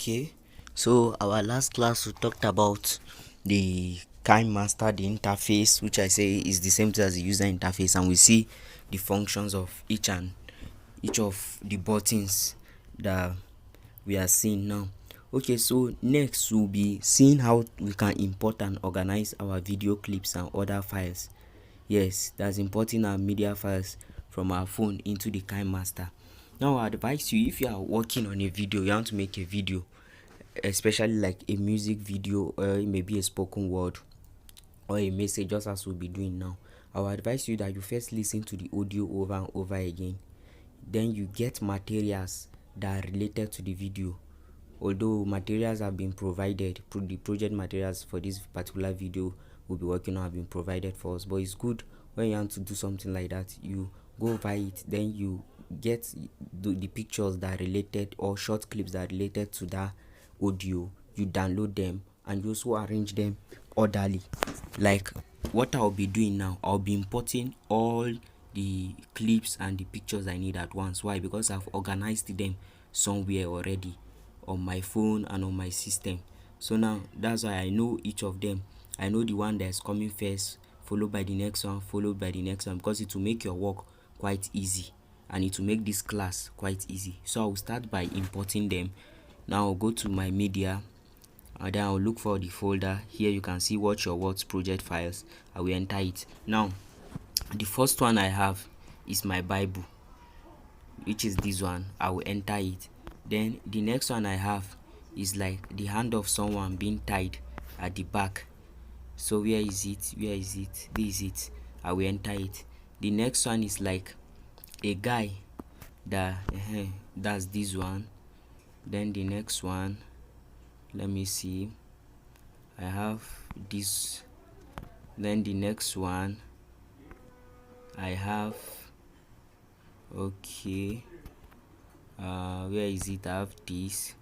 Okay, so our last class we talked about the Kinemaster, the interface, which I say is the same thing as the user interface, and we see the functions of each of the buttons that we are seeing now. Okay, so next we'll be seeing how we can import and organize our video clips and other files. Yes, that's importing our media files from our phone into the Kinemaster. Now I advise you, if you are working on a video, you want to make a video, especially like a music video, or it may be a spoken word or a message, just as we'll be doing now. I will advise you that you first listen to the audio over and over again. Then you get materials that are related to the video. Although materials have been provided, the project materials for this particular video we'll be working on have been provided for us, but it's good when you want to do something like that, you go over it, then you get the pictures that are related, or short clips that are related to that audio, you download them and you also arrange them orderly. Like what I'll be doing now, I'll be importing all the clips and the pictures I need at once. Why? Because I've organized them somewhere already on my phone and on my system. So now that's why I know each of them. I know the one that's coming first, followed by the next one, followed by the next one, because it will make your work quite easy and it will make this class quite easy. So I'll start by importing them. Now I'll go to my media, and then I'll look for the folder. Here you can see watch your words project files. I will enter it. Now the first one I have is my Bible, which is this one. I will enter it. Then the next one I have is like the hand of someone being tied at the back. So where is it? Where is it? This is it. I will enter it. The next one is like a guy that that's this one. Then the next one, let me see, I have this. Then the next one I have, okay, where is it? I have this.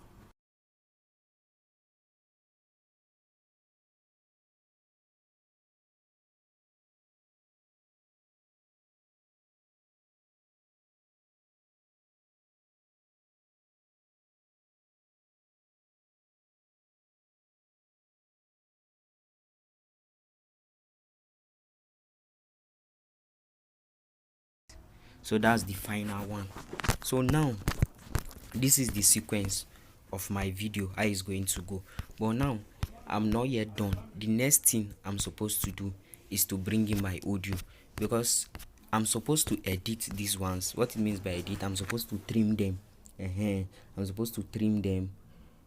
So that's the final one. So now this is the sequence of my video, how it's going to go. But now I'm not yet done. The next thing I'm supposed to do is to bring in my audio, because I'm supposed to edit these ones. What it means by edit, I'm supposed to trim them. I'm supposed to trim them.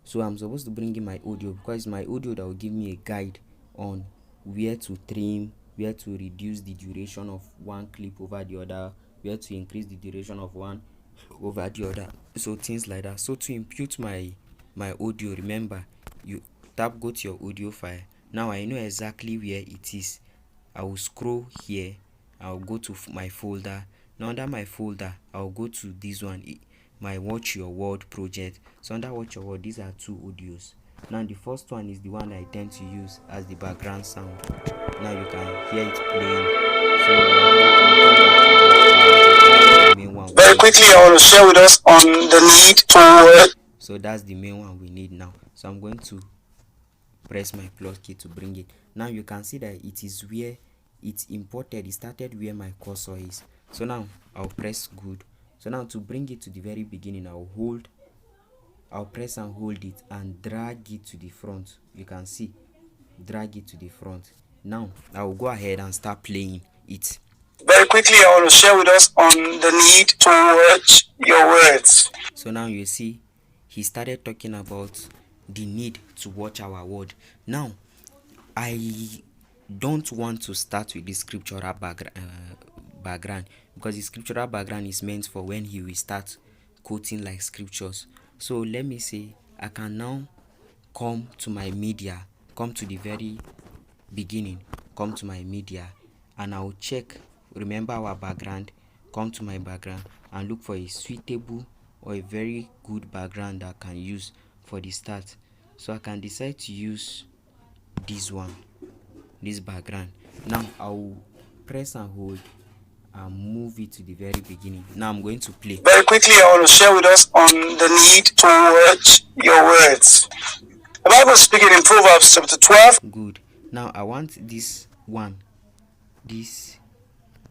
So I'm supposed to bring in my audio, because my audio that will give me a guide on where to trim, where to reduce the duration of one clip over the other, where to increase the duration of one over the other, so things like that. So to impute my audio, remember, you go to your audio file. Now I know exactly where it is. I will scroll here, I'll go to my folder. Now under my folder, I'll go to this one, my watch your word project. So under watch your word, these are two audios. Now the first one is the one I tend to use as the background sound. Now you can hear it playing. So the main one very quickly, I want to share with us on the need to so that's the main one we need now. So I'm going to press my plus key to bring it. Now you can see that it is where it's imported. It started where my cursor is. So now I'll press good. So now to bring it to the very beginning, I'll press and hold it and drag it to the front. You can see, drag it to the front. Now I'll go ahead and start playing it. Very quickly, I want to share with us on the need to watch your words. So now you see, he started talking about the need to watch our word. Now, I don't want to start with the scriptural background, because the scriptural background is meant for when he will start quoting like scriptures. So let me say, I can now come to my media, come to the very beginning, come to my media, and I'll check, remember our background, come to my background and look for a suitable or a very good background that I can use for the start. So I can decide to use this one, this background. Now I'll press and hold and move it to the very beginning. Now I'm going to play. Very quickly, I want to share with us on the need to watch your words. The Bible is speaking in Proverbs chapter 12. Good. Now I want this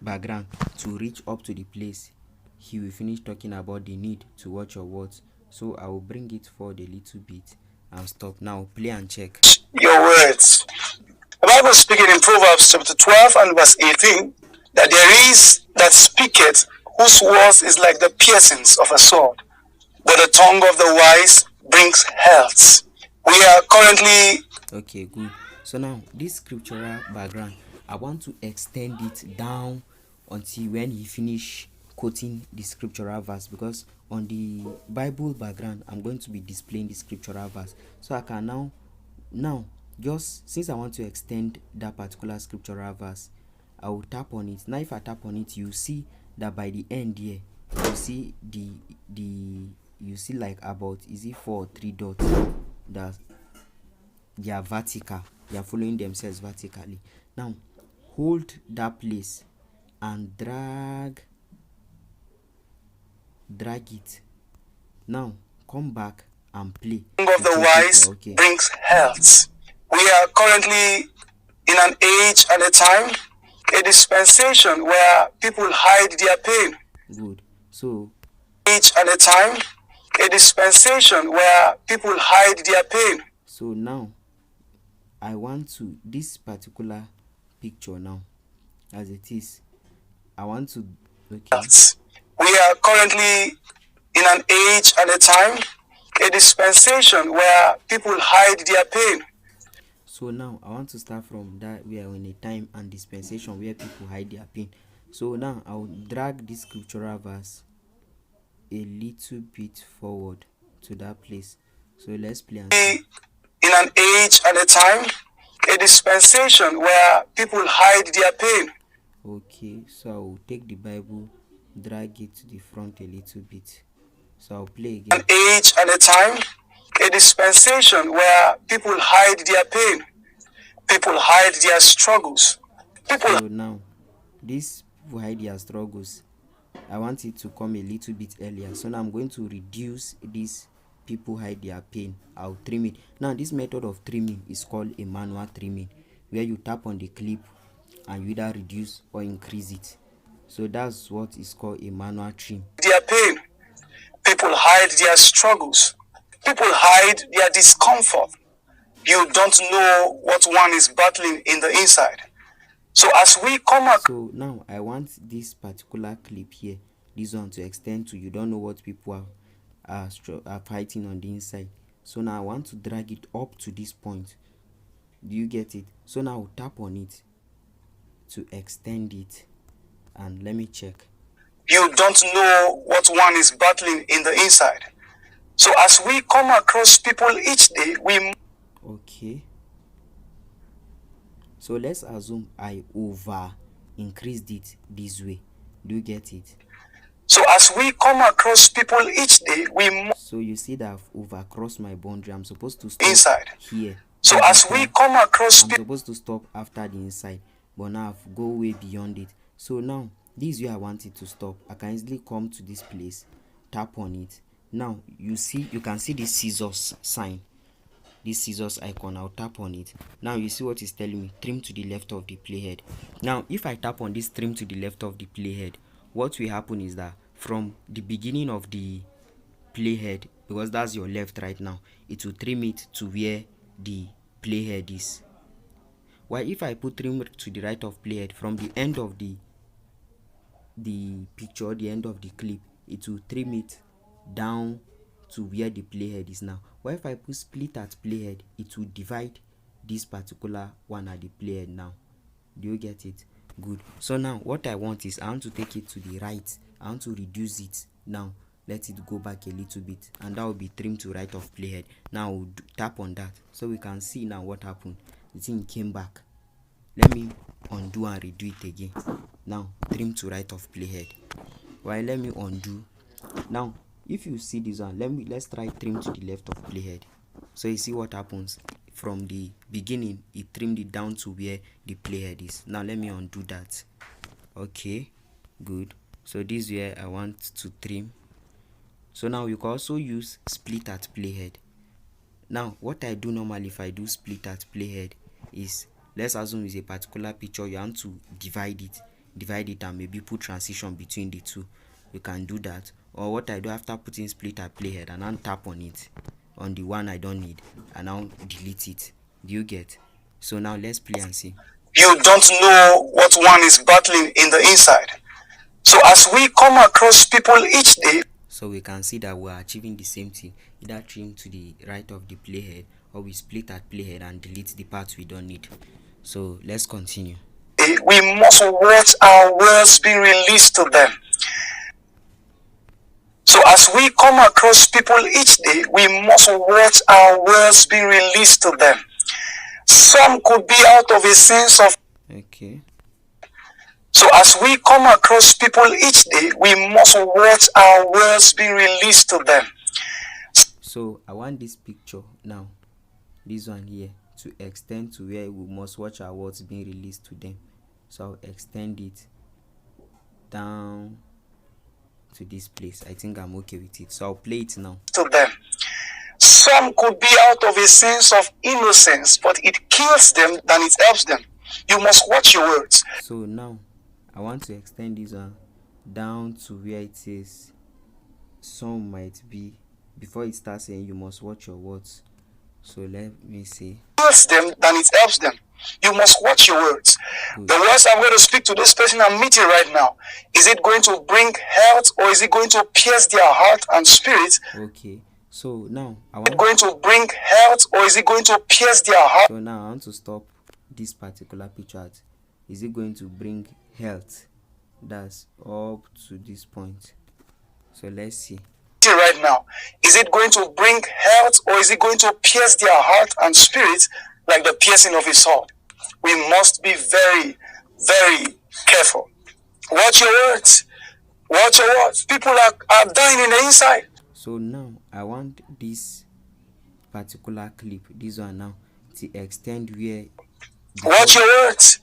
background to reach up to the place he will finish talking about the need to watch your words. So I will bring it forward a little bit and stop. Now play and check. Your words. The Bible is speaking in Proverbs chapter 12 and verse 18 that there is that speaketh whose words is like the piercings of a sword, but the tongue of the wise brings health. We are currently Okay, good. So now this scriptural background, I want to extend it down until when he finish quoting the scriptural verse, because on the Bible background I'm going to be displaying the scriptural verse. So I can now just since I want to extend that particular scriptural verse, I will tap on it. Now if I tap on it, you see that by the end here, you see you see like about, is it 4 or 3 dots that they are vertical, they are following themselves vertically. Now hold that place and drag it. Now come back and play. Tongue of the wise brings health. We are currently in an age and a time, a dispensation where people hide their pain. Good. So age and a time, a dispensation where people hide their pain. So now I want to this particular picture now as it is, I want to We are currently in an age and a time, a dispensation where people hide their pain. So now I want to start from that. We are in a time and dispensation where people hide their pain. So now I will drag this scriptural verse a little bit forward to that place. So let's play and see. In an age and a time, a dispensation where people hide their pain. Okay, so I will take the Bible, drag it to the front a little bit. So I'll play again. An age and a time, a dispensation where people hide their pain. People hide their struggles. So now, these people hide their struggles. I want it to come a little bit earlier. So now I'm going to reduce this people hide their pain. I'll trim it. Now this method of trimming is called a manual trimming, where you tap on the clip and you either reduce or increase it. So that's what is called a manual trim. Their pain. People hide their struggles. People hide their discomfort. You don't know what one is battling in the inside. So as we come up. So now I want this particular clip here, this one, to extend to you don't know what people are fighting on the inside. So now I want to drag it up to this point. Do you get it? So now I'll tap on it to extend it, and let me check. You don't know what one is battling in the inside. So as we come across people each day, we okay. So let's assume I over increased it this way. Do you get it? So as we come across people each day, so you see that I've overcrossed my boundary. I'm supposed to stop inside here. So as we come across I'm supposed to stop after the inside, but now I've go way beyond it. So now this is where I want it to stop. I can easily come to this place, tap on it. Now you can see this scissors sign, this scissors icon. I'll tap on it. Now you see what is telling me, trim to the left of the playhead. Now if I tap on this trim to the left of the playhead, what will happen is that from the beginning of the playhead, because that's your left right now, it will trim it to where the playhead is. While if I put trim to the right of playhead, from the end of the picture, the end of the clip, it will trim it down to where the playhead is now. While if I put split at playhead, it will divide this particular one at the playhead now. Do you get it? Good. So now what I want is I want to take it to the right. I want to reduce it now. Let it go back a little bit, and that will be trimmed to right of playhead. Now we'll tap on that so we can see now what happened. The thing came back. Let me undo and redo it again. Now trim to right of playhead. Well, let me undo. Now if you see this one, let's try trim to the left of playhead. So you see what happens. From the beginning it trimmed it down to where the playhead is. Now let me undo that. Okay, Good. So this is where I want to trim. So now you can also use split at playhead. Now what I do normally if I do split at playhead is, let's assume it's a particular picture, you want to divide it and maybe put transition between the two. You can do that. Or what I do after putting split at playhead, and then tap on it, on the one I don't need, and now delete it. Do you get? So now let's play and see. You don't know what one is battling in the inside. So as we come across people each day, so we can see that we're achieving the same thing, either trim to the right of the playhead, or we split at playhead and delete the parts we don't need. So let's continue. we must watch our words being released to them. So as we come across people each day, we must watch our words being released to them. Some could be out of a sense of... Okay. So as we come across people each day, we must watch our words being released to them. So I want this picture now, this one here, to extend to where we must watch our words being released to them. So I'll extend it down to this place. I think I'm okay with it. So I'll play it now. To them. Some could be out of a sense of innocence, but it kills them than it helps them. You must watch your words. So now I want to extend this one down to where it says some might be, before it starts saying you must watch your words. So let me see. Kills them than it helps them. You must watch your words. Good. The words I'm going to speak to this person I'm meeting right now, is it going to bring health, or is it going to pierce their heart and spirit? Okay. So now I want... Is it going to bring health, or is it going to pierce their heart? So now I want to stop this particular picture at, is it going to bring health? That's up to this point. So let's see. Right now, is it going to bring health, or is it going to pierce their heart and spirit like the piercing of his sword? We must be very, very careful. Watch your words. Watch your words. People are dying in the inside. So now I want this particular clip, this one now, to extend where... Watch your words.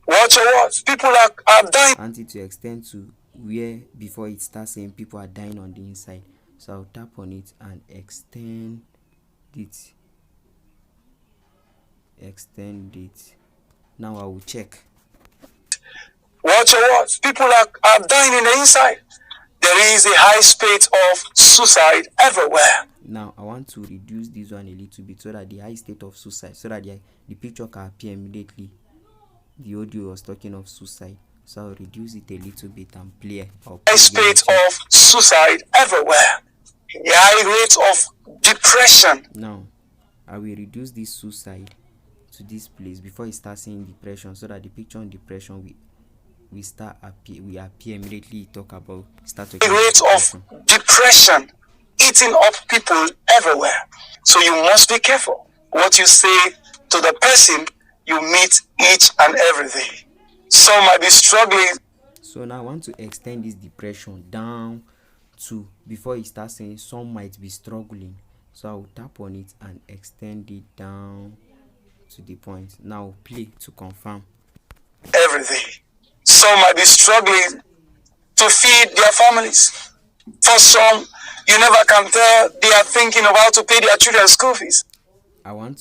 Watch your words. People are dying. I want it to extend to where, before it starts saying people are dying on the inside. So I'll tap on it and extend it. Extend it. Now I will check. Watch your words. People are dying in the inside. There is a high state of suicide everywhere. Now I want to reduce this one a little bit, so that the high state of suicide, so that the picture can appear immediately. The audio was talking of suicide, so I'll reduce it a little bit and play. High state of suicide everywhere. The high rate of depression. Now I will reduce this suicide to this place before it starts saying depression, so that the picture on depression we appear immediately. Talk about start talking about rate of depression eating up people everywhere. So you must be careful what you say to the person you meet each and every day. Some might be struggling. So now I want to extend this depression down to, before it starts saying some might be struggling. So I will tap on it and extend it down to the point. Now play to confirm. Every day. Some might be struggling to feed their families. For some, you never can tell they are thinking of how to pay their children's school fees. I want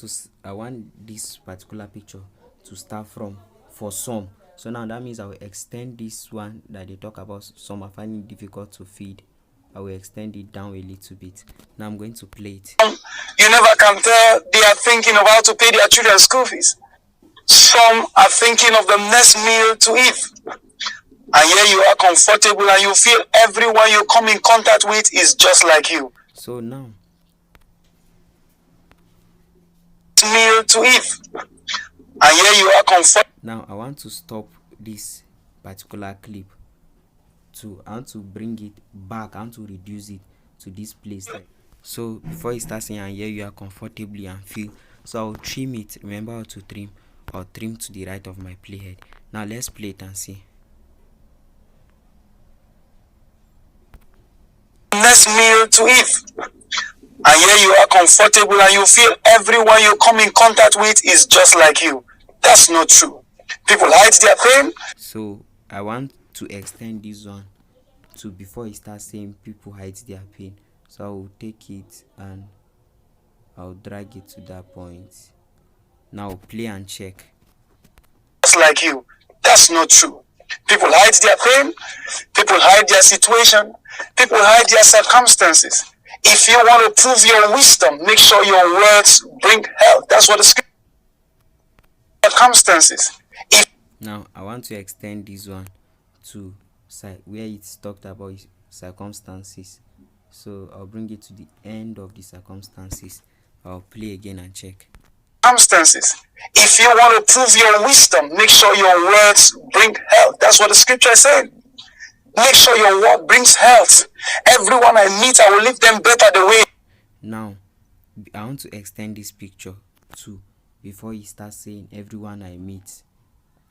this particular picture to start from for some. So now that means I will extend this one that they talk about. Some are finding it difficult to feed. I will extend it down a little bit. Now I'm going to play it. You never can tell they are thinking of how to pay their children's school fees. Some are thinking of the next meal to eat. And here you are comfortable and you feel everyone you come in contact with is just like you. So now, meal to eat. And here you are comfortable. Now I want to stop this particular clip. I want to bring it back. I want to reduce it to this place. So before it starts saying, and here you are comfortably and feel. So I'll trim it. Remember how to trim. I'll trim to the right of my playhead. Now let's play it and see. Next meal to eat. And here you are comfortable and you feel everyone you come in contact with is just like you. That's not true. People hide their pain. So I want to extend this one to before he starts saying people hide their pain. So I will take it and I'll drag it to that point. Now play and check. Just like you. That's not true. People hide their pain, people hide their situation, people hide their circumstances. If you want to prove your wisdom, make sure your words bring health. That's what the scripture circumstances. Now I want to extend this one to where it's talked about circumstances. So I'll bring it to the end of the circumstances. I'll play again and check. Circumstances. If you want to prove your wisdom, make sure your words bring health. That's what the scripture is saying. Make sure your word brings health. Everyone I meet, I will leave them better the way. Now, I want to extend this picture too. Before he starts saying everyone I meet,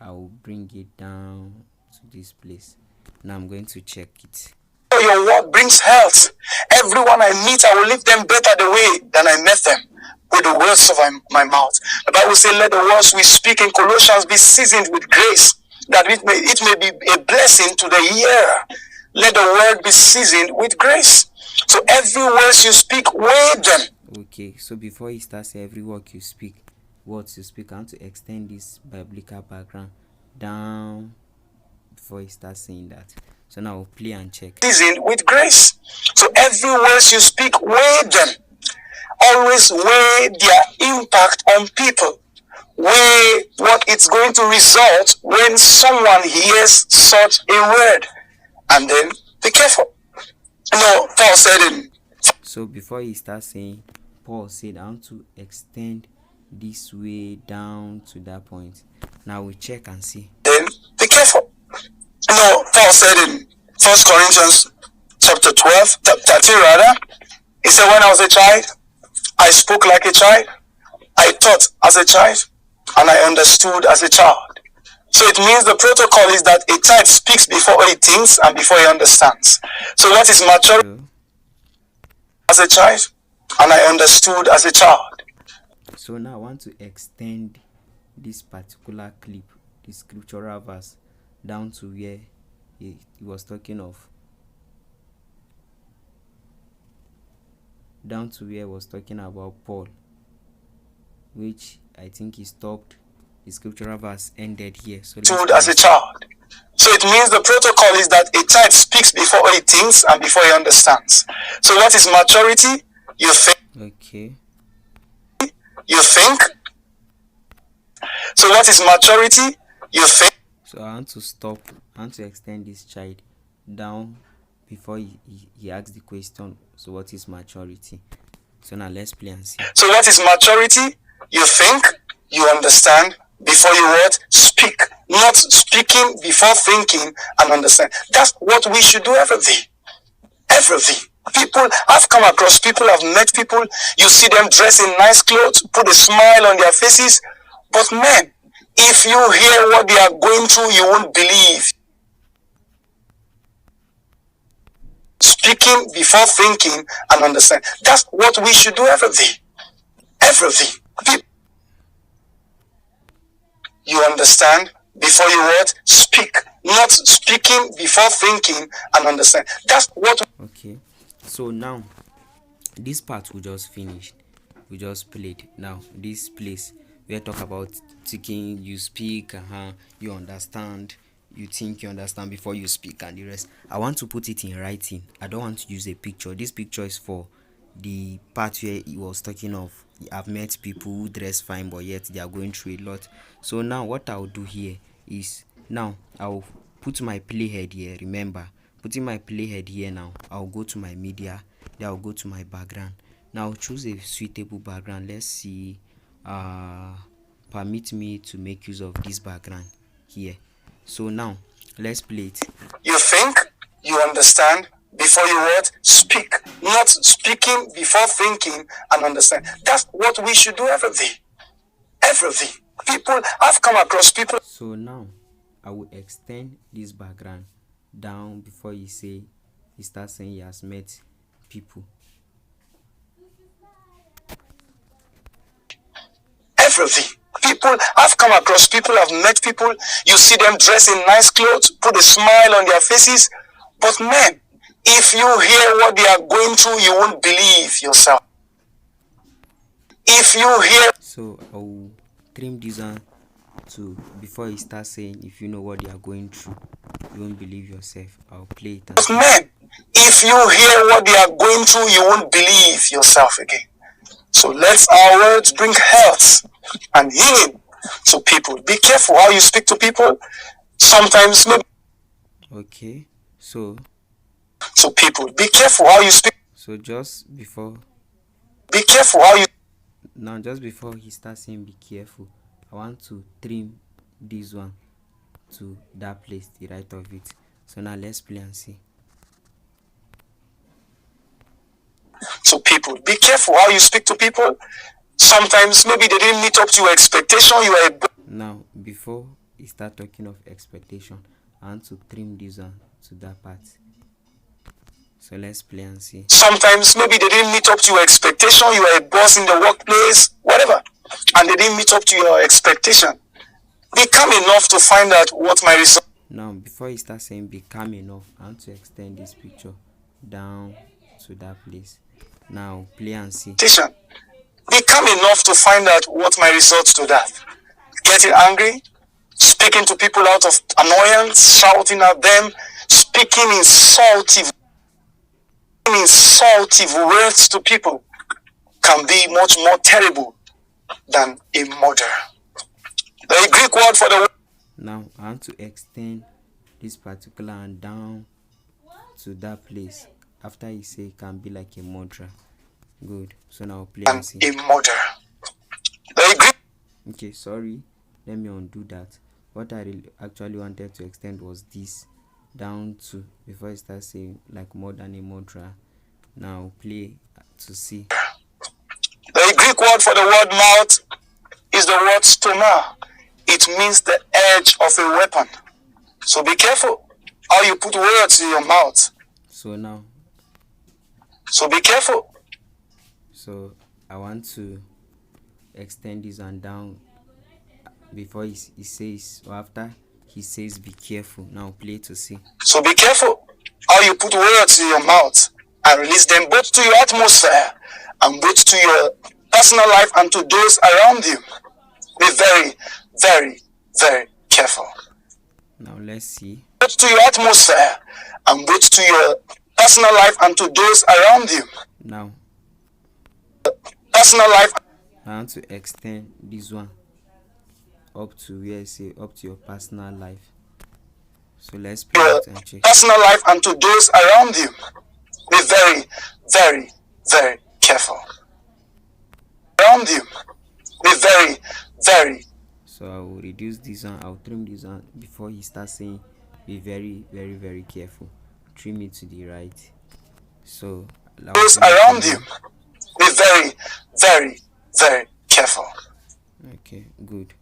I will bring it down to this place. Now I'm going to check it. Your word brings health. Everyone I meet, I will leave them better the way than I met them, with the words of my mouth. The Bible says, let the words we speak in Colossians be seasoned with grace, that it may be a blessing to the hearer. Let the word be seasoned with grace. So every word you speak, weigh them. Okay, so before he starts every words you speak, I want to extend this biblical background down before he starts saying that. So now we'll play and check. Seasoned with grace. So every word you speak, weigh them. Always weigh their impact on people. Weigh what it's going to result when someone hears such a word. And then be careful. No, Paul said in. So before he starts saying, Paul said, I want to extend this way down to that point. Now we check and see. Then be careful. No, Paul said in 1 Corinthians chapter 12, 13 rather, he said, when I was a child, I spoke like a child, I thought as a child, and I understood as a child. So it means the protocol is that a child speaks before he thinks and before he understands. So what is maturity? As a child, and I understood as a child. So now I want to extend this particular clip, the scriptural verse, down to where he was talking of. Down to where he was talking about Paul, which I think he stopped. The scriptural verse ended here. So as a child. So it means the protocol is that a child speaks before he thinks and before he understands. So what is maturity? You think. Okay. You think. So what is maturity? You think. So I want to stop. I want to extend this child down before he asks the question. So what is maturity? So now let's play and see. So what is maturity? You think, you understand before you what? Speak. Not speaking before thinking and understand. That's what we should do every day. Everything. People, I've come across people, I've met people, you see them dressed in nice clothes, put a smile on their faces, but man, if you hear what they are going through, you won't believe. Speaking before thinking and understand. That's what we should do every day. Everything. You understand before you what? Speak. Not speaking before thinking and understand. That's what. Okay. So now, this part we just finished. We just played. Now, this place we talk about thinking, you speak, you understand, you think you understand before you speak, and the rest. I want to put it in writing. I don't want to use a picture. This picture is for the part where he was talking of I've met people who dress fine but yet they are going through a lot. So now what I'll do here is, now I'll put my playhead here. Remember, putting my playhead here. Now I'll go to my media, then I'll go to my background. Now choose a suitable background. Let's see, permit me to make use of this background here. So now let's play it. You think, you understand before you what? Speak. Not speaking before thinking and understand. That's what we should do every day. Everything. People, I've come across people. So now I will extend this background down before he starts saying he has met people. Everything. People, I've come across people, I've met people, you see them dressed in nice clothes, put a smile on their faces, but man, if you hear what they are going through, you won't believe yourself. If you hear, so I'll trim this one to before you start saying if you know what you are going through, you won't believe yourself. I'll play it and but man, if you hear what they are going through, you won't believe yourself again. So let our words bring health and healing to people. Be careful how you speak to people. Sometimes maybe okay. So people. Be careful how you speak. so just before Be careful how you. now just before he starts saying be careful, I want to trim this one to that place, the right of it. So now let's play and see. So people, be careful how you speak to people. Sometimes maybe they didn't meet up to your expectation. You are a. Now before he start talking of expectation, I want to trim this one to that part. So let's play and see. Sometimes maybe they didn't meet up to your expectation. You are a boss in the workplace, whatever, and they didn't meet up to your expectation. Be calm enough to find out what my result. Now before you start saying be calm enough, I want to extend this picture down to that place. Now play and see. Be calm enough to find out what my results to that. Getting angry, speaking to people out of annoyance, shouting at them, speaking insultive words to people can be much more terrible than a murder. The Greek word for the word. Now I want to extend this particular and down to that place. After he say can be like a murderer. Good. So now play and see. A murder. The Greek. Okay, sorry. Let me undo that. What I actually wanted to extend was this down to before I start saying like more than a murderer. Now play to see. The Greek word for the word mouth is the word stoma. It means the edge of a weapon. So be careful how you put words in your mouth. So be careful. So I want to extend this one down before he says or after he says be careful. Now play to see. So be careful how you put words in your mouth and release them both to your atmosphere and both to your personal life and to those around you. Be very, very, very careful. Now let's see. Both to your atmosphere and both to your personal life and to those around you. Now personal life. I want to extend this one up to where I say up to your personal life. So let's play it and check. Personal life and to those around you. Be very, very, very careful. Around you. Be very, very. So I will reduce this one. I'll trim this one before he starts saying be very, very, very careful. Trim it to the right. So those around you. Be very, very, very careful. Okay, good.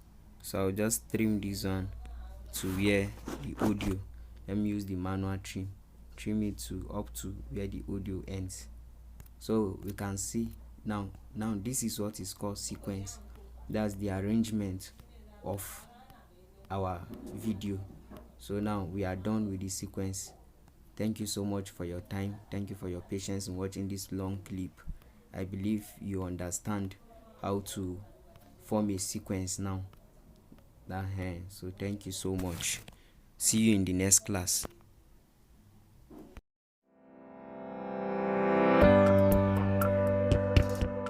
So I'll just trim this one to where the audio. Let me use the manual trim. Trim it to up to where the audio ends. So we can see now this is what is called sequence. That's the arrangement of our video. So now we are done with the sequence. Thank you so much for your time. Thank you for your patience in watching this long clip. I believe you understand how to form a sequence now. So thank you so much. See you in the next class.